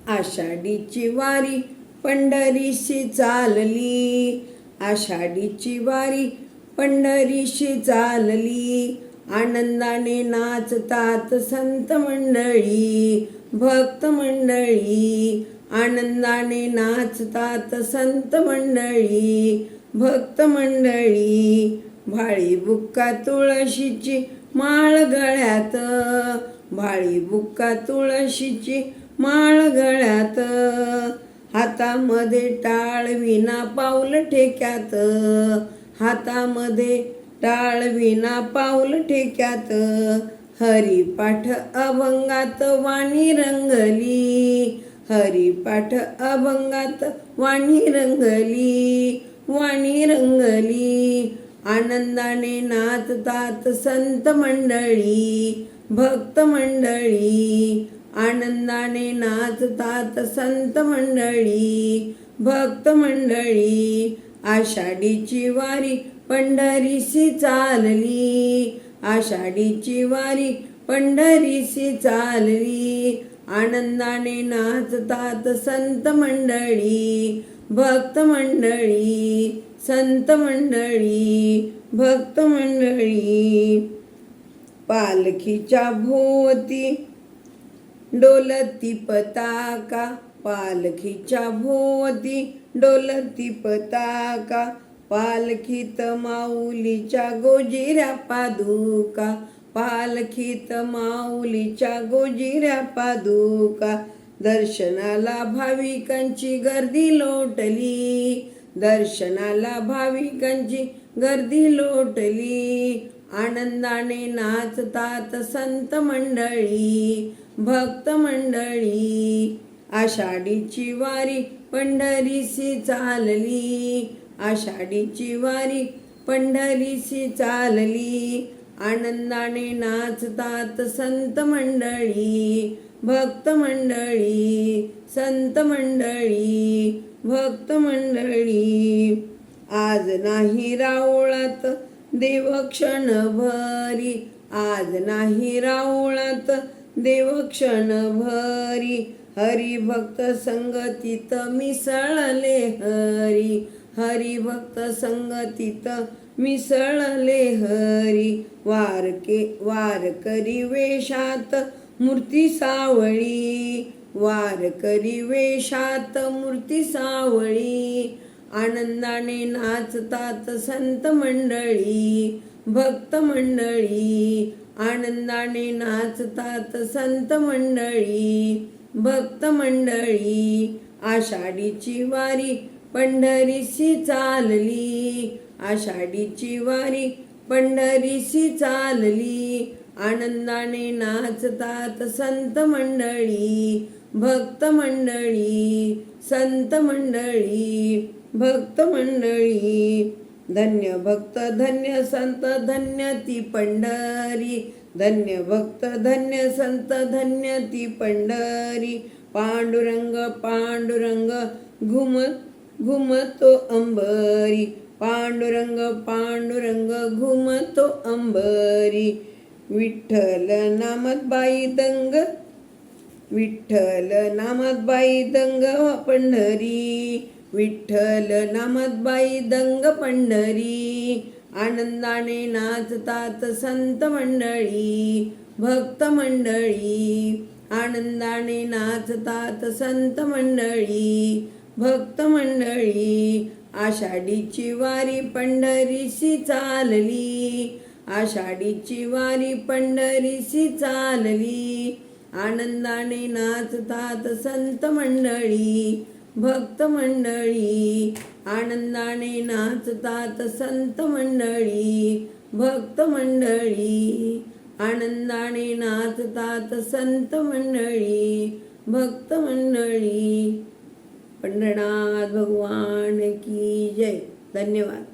आषाढीची वारी पंढरीशी चालली, आषाढीची वारी पंढरीशी चालली. आनंदाने नाचतात संत मंडळी, भक्त मंडळी. आनंदाने नाचतात संत मंडळी, भक्त मंडळी. भाळी बुक्का तुळशीची माळ गळ्यात, भाळी बुक्का तुळशीची माळ गळ्यात. हातामध्ये टाळ विना पाऊल ठेक्यात, हातामध्ये टाळ विना पाऊल ठेक्यात. हरिपाठ अभंगात वाणी रंगली, हरिपाठ अभंगात वाणी रंगली, वाणी रंगली. आनंदाने नाचतात संत मंडळी, भक्त मंडळी. आनंदाने नाचतात संत मंडळी, भक्त मंडळी. आषाढीची वारी पंढरीशी चालली, आषाढीची वारी पंढरीशी चालली. आनंदाने नाचतात संत मंडळी, भक्त मंडळी. संत मंडळी, भक्त मंडळी. पालखीच्या भोवती डोलती पताका, पालखीच्या भोवती डोलती पताका. पालखीत माऊलीच्या गोजिऱ्या पादुका, पालखीत माऊलीच्या गोजिऱ्या पादुका. दर्शनाला भाविकांची गर्दी लोटली, दर्शनाला भाविकांची गर्दी लोटली. आनंदाने नाचतात संत मंडळी, भक्त मंडळी. आषाढीची वारी पंढरीशी चालली, आषाढीची वारी पंढरीशी चालली. आनंदाने नाचतात संत मंडळी, भक्त मंडळी. संत मंडळी, भक्त मंडळी. आज नाही राऊळात देव क्षणभरी, आज नाही राऊळात देव क्षणभरी. हरिभक्त संगतीत मिसळले हरी, हरिभक्त संगतीत मिसळले हरी. वारकरी वेशात मूर्ती सावळी, वारकरी वेशात मूर्ती सावळी. आनंदाने नाचतात संत मंडळी, भक्त मंडळी. आनंदाने नाचतात संत मंडळी, भक्त मंडळी. आषाढीची वारी पंढरीशी चालली, आषाढीची वारी पंढरीशी चालली. आनंदाने नाचतात संत मंडळी, भक्त मंडळी. संत मंडळी, भक्त मंडळी. धन्य भक्त धन्य संत धन्य ती पंढरी, धन्य भक्त धन्य संत धन्य ती पंढरी. पांडुरंग पांडुरंग घुमतो अंबरी, पांडुरंग पांडुरंग घुमतो अंबरी. विठ्ठल नामात बाई दंग, विठ्ठल नामात बाई दंग पंढरी, विठ्ठल नामात बाई दंग पंढरी. आनंदाने नाचतात संत मंडळी, भक्त मंडळी. आनंदाने नाचतात संत मंडळी, भक्त मंडळी. आषाढीची वारी पंढरीशी चालली, आषाढीची वारी पंढरीशी चालली. आनंदाने नाचतात संत मंडळी, भक्त मंडळी. आनंदाने नाचतात संत मंडळी, भक्त मंडळी. आनंदाने नाचतात संत मंडळी, भक्त मंडळी. पंढरनाथ भगवान की जय. धन्यवाद.